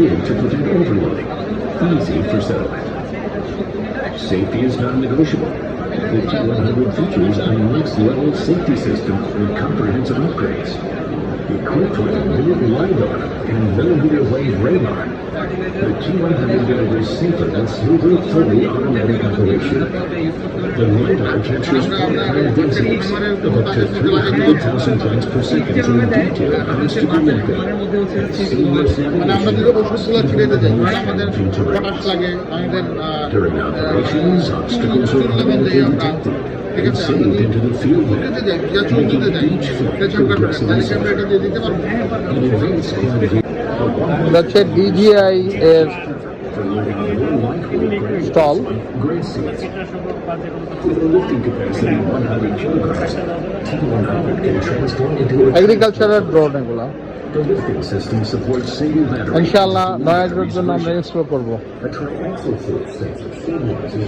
configured to prevent overloading. Easy for settlement. Safety is non-negotiable. The T100 features a next-level safety system with comprehensive upgrades. Equipped with a new LiDAR and millimeter-wave radar, the T100 delivers safer and smoother fully automatic operation. The LiDAR captures higher densities of up to 300,000 times per second in detail across the vehicle. Seamless navigation during operations, obstacles are automatically detected and saved into the fuel net, making each flight progressively safer. An advanced cloud view হচ্ছে DJI এর for loading more lightweight stall grain seeds. With a lifting capacity of 100 kilograms, T100 can transform into a এগ্রিকালচারের drone এগুলা The lifting system supports single battery. ইনশাআল্লাহ নয়াগ্রোর জন্য আমরা explore করব A triaxial force sensor stabilizes